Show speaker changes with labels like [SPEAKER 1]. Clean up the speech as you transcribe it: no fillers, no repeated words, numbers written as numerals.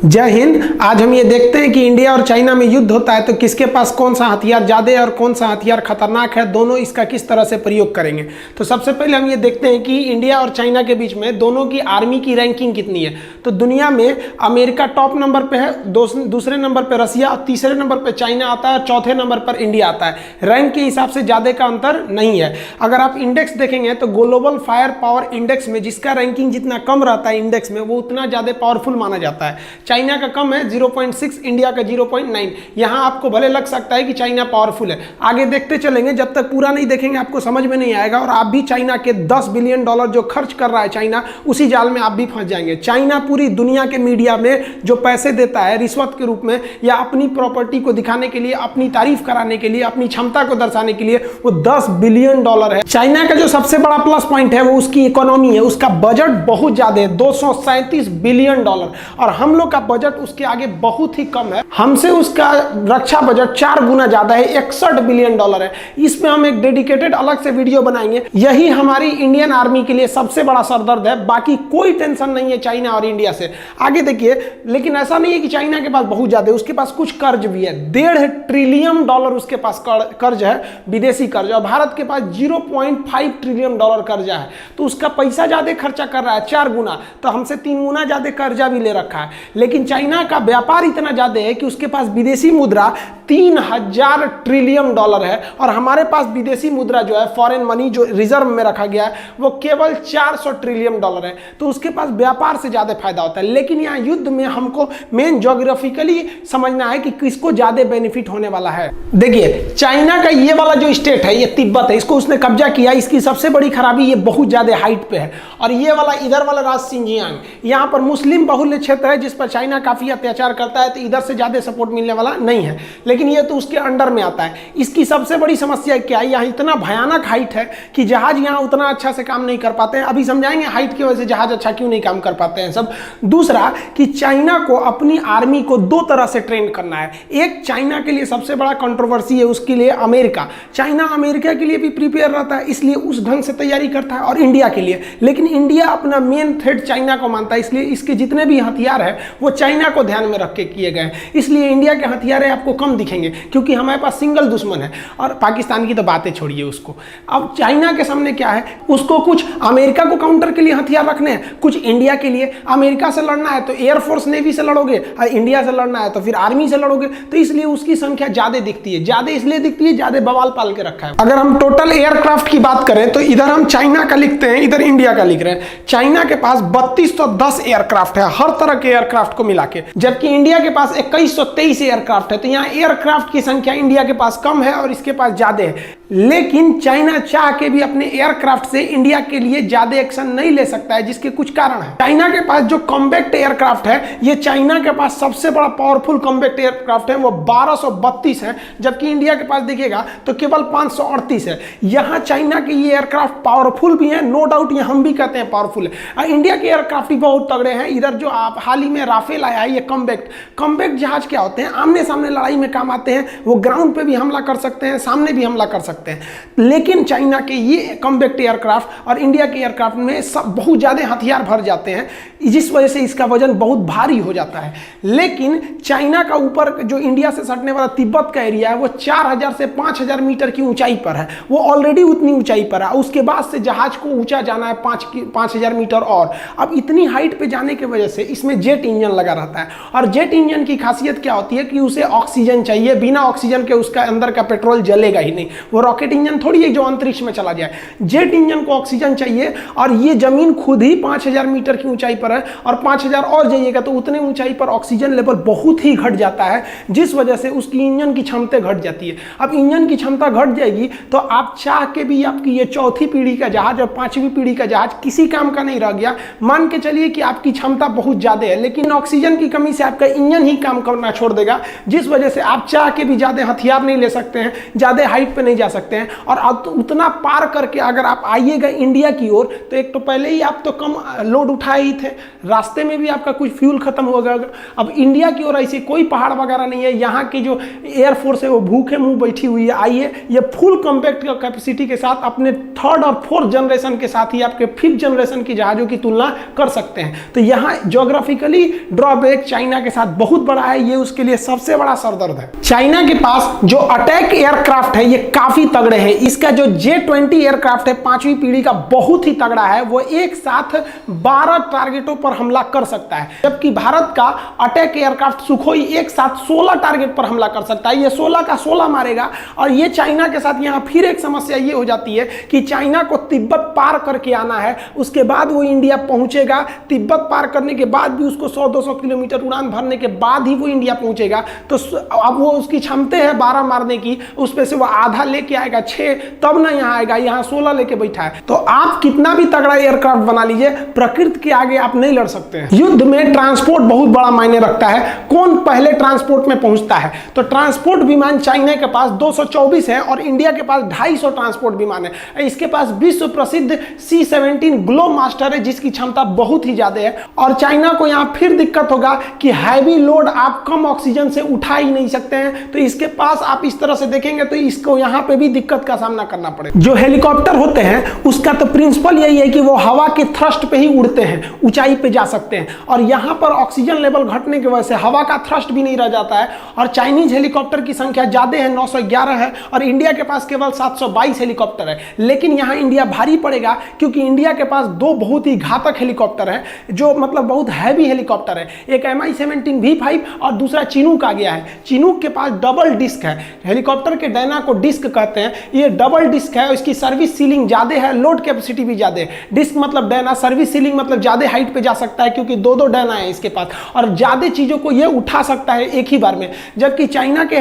[SPEAKER 1] जय हिंद। आज हम ये देखते हैं कि इंडिया और चाइना में युद्ध होता है तो किसके पास कौन सा हथियार ज़्यादा है और कौन सा हथियार खतरनाक है, दोनों इसका किस तरह से प्रयोग करेंगे। तो सबसे पहले हम ये देखते हैं कि इंडिया और चाइना के बीच में दोनों की आर्मी की रैंकिंग कितनी है। तो दुनिया में अमेरिका टॉप नंबर पे है, दूसरे नंबर पर रसिया और तीसरे नंबर पर चाइना आता है और चौथे नंबर पर इंडिया आता है। रैंक के हिसाब से ज़्यादा का अंतर नहीं है। अगर आप इंडेक्स देखेंगे तो ग्लोबल फायर पावर इंडेक्स में जिसका रैंकिंग जितना कम रहता है इंडेक्स में, वो उतना ज़्यादा पावरफुल माना जाता है। चाइना का कम है 0.6, इंडिया का 0.9। यहां आपको भले लग सकता है कि चाइना पावरफुल है, आगे देखते चलेंगे, जब तक पूरा नहीं देखेंगे आपको समझ में नहीं आएगा और आप भी चाइना के $10 बिलियन जो खर्च कर रहा है चाइना, उसी जाल में आप भी फंस जाएंगे। चाइना पूरी दुनिया के मीडिया में जो पैसे देता है रिश्वत के रूप में या अपनी प्रॉपर्टी को दिखाने के लिए, अपनी तारीफ कराने के लिए, अपनी क्षमता को दर्शाने के लिए, वो $10 बिलियन है। चाइना का जो सबसे बड़ा प्लस पॉइंट है वो उसकी इकोनॉमी है। उसका बजट बहुत ज्यादा है, $237 बिलियन, और हम लोग का बजट उसके आगे बहुत ही कम है। हमसे उसका रक्षा बजट 4 गुना ज्यादा है, $61 बिलियन है। इसमें हम एक डेडिकेटेड अलग से वीडियो बनाएंगे। यही हमारी इंडियन आर्मी के लिए सबसे बड़ा सरदर्द है, बाकी कोई टेंशन नहीं है चाइना और इंडिया से। आगे देखिए, लेकिन ऐसा नहीं है कि चाइना के पास बहुत ज्यादा है, उसके पास कुछ कर्ज भी है। $1.5 ट्रिलियन उसके पास कर्ज है, विदेशी कर्ज, और भारत के पास $0.5 ट्रिलियन कर्जा है। तो उसका पैसा ज्यादा खर्चा कर रहा है, 4 गुना, तो हमसे 3 गुना ज्यादा कर्जा भी ले रखा है। लेकिन चाइना का व्यापार इतना ज्यादा है कि उसके पास विदेशी मुद्रा 3000 ट्रिलियन है, और हमारे पास विदेशी मुद्रा जो है, फॉरेन मनी जो रिजर्व में रखा गया है, वो केवल 400 ट्रिलियन है। तो उसके पास व्यापार से ज्यादा फायदा होता है। लेकिन यहाँ युद्ध में हमको मेन ज्योग्राफिकली समझना है कि किसको ज्यादा बेनिफिट होने वाला है। देखिए, चाइना का ये वाला जो स्टेट है, ये तिब्बत है, इसको उसने कब्जा किया। इसकी सबसे बड़ी खराबी ये बहुत ज्यादा हाइट पे है। और ये वाला इधर वाला राज्य सिंजियांग, यहाँ पर मुस्लिम बहुल्य क्षेत्र है जिस पर चाइना काफी अत्याचार करता है, तो इधर से ज्यादा सपोर्ट मिलने वाला नहीं है। लेकिन ये तो उसके अंडर में आता है। इसकी सबसे बड़ी समस्या क्या है, यहाँ इतना भयानक हाइट है कि जहाज यहाँ उतना अच्छा से काम नहीं कर पाते हैं। अभी समझाएंगे हाइट की वजह से जहाज अच्छा क्यों नहीं काम कर पाते हैं सब। दूसरा कि चाइना को अपनी आर्मी को 2 तरह से ट्रेन करना है। एक चाइना के लिए सबसे बड़ा कंट्रोवर्सी है, उसके लिए अमेरिका। चाइना अमेरिका के लिए भी प्रिपेयर रहता है, इसलिए उस ढंग से तैयारी करता है, और इंडिया के लिए। लेकिन इंडिया अपना मेन थ्रेट चाइना को मानता है, इसलिए इसके जितने भी हथियार है वो चाइना को ध्यान में रख के किए गए। इसलिए इंडिया के हथियार आपको कम दिखेंगे क्योंकि हमारे पास सिंगल दुश्मन है। और पाकिस्तान की तो बातें छोड़िए उसको। अब चाइना के सामने क्या है, उसको कुछ अमेरिका को काउंटर के लिए हथियार रखने हैं, कुछ इंडिया के लिए। अमेरिका से लड़ना है तो एयरफोर्स नेवी से लड़ोगे, और इंडिया से लड़ना है तो फिर आर्मी से लड़ोगे। तो इसलिए उसकी संख्या ज्यादा दिखती है। ज्यादा इसलिए दिखती है, ज्यादा बवाल पाल के रखा है। अगर हम टोटल एयरक्राफ्ट की बात करें तो इधर हम चाइना का लिखते हैं, इधर इंडिया का लिख रहे हैं। चाइना के पास 3210 एयरक्राफ्ट है, हर तरह के एयरक्राफ्ट को मिला के, जबकि इंडिया के पास 2123 एयरक्राफ्ट है। तो यहाँ एयरक्राफ्ट की संख्या इंडिया के पास कम है और इसके पास ज्यादा है। लेकिन चाइना चाह के भी अपने एयरक्राफ्ट से इंडिया के लिए ज्यादा एक्शन नहीं ले सकता है, जिसके कुछ कारण है। चाइना के पास जो कॉम्बैक्ट एयरक्राफ्ट है, ये चाइना के पास सबसे बड़ा पावरफुल कॉम्बैक्ट एयरक्राफ्ट है, वो 1232 है, जबकि इंडिया के पास देखिएगा तो केवल 538 है। यहाँ चाइना के ये एयरक्राफ्ट पावरफुल भी है, नो डाउट, ये हम भी कहते हैं पावरफुल है। इंडिया के एयरक्राफ्ट भी बहुत तगड़े हैं। इधर जो आप हाल ही में राफेल आया है, ये कॉम्बैक्ट जहाज क्या होते हैं, आमने सामने लड़ाई में काम आते हैं। वो ग्राउंड पे भी हमला कर सकते हैं, सामने भी हमला कर सकते हैं। लेकिन चाइना के ये कॉम्बैक्ट एयरक्राफ्ट और इंडिया के एयरक्राफ्ट में सब बहुत ज्यादा हथियार भर जाते हैं, जिस वजह से इसका वजन बहुत भारी हो जाता है। लेकिन चाइना का ऊपर जो इंडिया से सटने वाला तिब्बत का एरिया है, वो 4000 से 5000 मीटर की ऊंचाई पर है। वो ऑलरेडी उतनी ऊंचाई पर है। उसके बाद से जहाज को ऊंचा जाना है 5000 मीटर और। अब इतनी हाइट पे जाने की वजह से इसमें जेट इंजन लगा रहता है, और जेट इंजन की खासियत क्या होती है कि उसे ऑक्सीजन चाहिए। बिना ऑक्सीजन के उसका अंदर का पेट्रोल जलेगा ही नहीं। वो रॉकेट इंजन थोड़ी है जो अंतरिक्ष में चला जाए। जेट इंजन को ऑक्सीजन चाहिए, और ये जमीन खुद ही 5000 मीटर की ऊंचाई पर है, और 5000 और जाइएगा तो उतने ऊंचाई पर ऑक्सीजन लेवल बहुत ही घट जाता है, जिस वजह से उसकी इंजन की क्षमता घट जाती है। अब इंजन की क्षमता घट जाएगी तो आप चाह के भी आपकी ये 4थी पीढ़ी का जहाज और 5वीं पीढ़ी का जहाज किसी काम का नहीं रह गया। मान के चलिए कि आपकी क्षमता बहुत ज्यादा है, लेकिन ऑक्सीजन की कमी से आपका इंजन ही काम करना छोड़ देगा, जिस वजह से आप चाह के भी ज्यादा हथियार नहीं ले सकते हैं, ज्यादा हाइट पे नहीं जा सकते हैं। और अब तो उतना पार करके अगर आप आइएगा इंडिया की ओर, तो एक तो पहले ही आप तो कम लोड उठाए ही थे, रास्ते में भी आपका कुछ फ्यूल खत्म हो गया। अब इंडिया की ओर ऐसे कोई पहाड़ वगैरह नहीं है। यहाँ की जो एयरफोर्स है वो भूखे मुंह बैठी हुई है। आइए, ये फुल कॉम्पैक्ट कैपेसिटी के साथ अपने 3rd और 4th जनरेशन के साथ ही आपके 5th जनरेशन की जहाजों की तुलना कर सकते हैं। तो यहाँ ज्योग्राफिकली ड्रॉबैक चाइना के साथ बहुत बड़ा है, ये उसके लिए सबसे बड़ा सरदर्द है। चाइना के पास जो अटैक एयरक्राफ्ट है ये काफी तगड़े हैं। इसका जो J-20 एयरक्राफ्ट है 5वीं पीढ़ी का, बहुत ही तगड़ा है। वो एक साथ 12 टारगेटों पर हमला कर सकता है, जबकि भारत का अटैक एयरक्राफ्ट सुखोई एक साथ 16 टारगेट पर हमला कर सकता है। ये 16 का 16 मारेगा। और ये चाइना के साथ यहां फिर एक समस्या ये हो जाती है कि चाइना को तिब्बत पार करके आना है, उसके बाद वो इंडिया पहुंचेगा। तिब्बत पार करने के बाद भी उसको 100-200 किलोमीटर उड़ान भरने के बाद ही वो इंडिया पहुंचेगा। तो अब वो उसकी क्षमता है 12 मारने की, उस पे से वो आधा लेके आएगा 6, तब ना यहाँ आएगा। यहाँ 16 लेके बैठा है। तो आप कितना भी तगड़ा एयरक्राफ्ट बना लीजिए, प्रकृति के आगे आप नहीं लड़ सकते हैं। युद्ध में ट्रांसपोर्ट बहुत बड़ा मायने रखता है। कौन पहले ट्रांसपोर्ट में पहुंचता है? तो ट्रांसपोर्ट विमान चाइना के पास 224 है और इंडिया के पास 250 ट्रांसपोर्ट विमान है। इसके पास विश्व प्रसिद्ध C-17 ग्लोब मास्टर है, जिसकी क्षमता बहुत ही ज्यादा है। और चाइना को यहाँ फिर दिक्कत होगा कि हैवी लोड आप कम ऑक्सीजन से उठा ही नहीं सकते हैं। तो इसके पास आप इस तरह से देखेंगे तो इसको यहाँ पे भी दिक्कत का सामना करना पड़ेगा। जो हेलीकॉप्टर होते हैं उसका तो प्रिंसिपल यही है कि वो हवा के थ्रस्ट पे ही उड़ते हैं, ऊंचाई पे जा सकते हैं। और यहाँ पर ऑक्सीजन लेवल घटने की वजह से हवा का थ्रस्ट भी नहीं रह जाता है। और चाइनीज हेलीकॉप्टर की संख्या ज्यादा है, 911 है, और इंडिया के पास केवल 722 हेलीकॉप्टर है। लेकिन यहाँ इंडिया भारी पड़ेगा, क्योंकि इंडिया के पास 2 बहुत ही घातक हेलीकॉप्टर है, जो मतलब बहुत हैवी हेलीकॉप्टर है। एक Mi-17 V5 और दूसरा चिनूक आ गया है। चिनूक के पास डबल डिस्क है। हेलीकॉप्टर के डायना को डिस्क कहते हैं। ये डबल डिस्क है, इसकी सर्विस सीलिंग ज्यादा है, लोड कैपेसिटी भी ज्यादा है। डिस्क मतलब डायना, सर्विस सीलिंग मतलब ज्यादा हाइट पे जा सकता है, क्योंकि 2-2 डायना है इसके पास, और ज्यादा चीजों को ये उठा सकता है एक ही बार में। जबकि चाइना के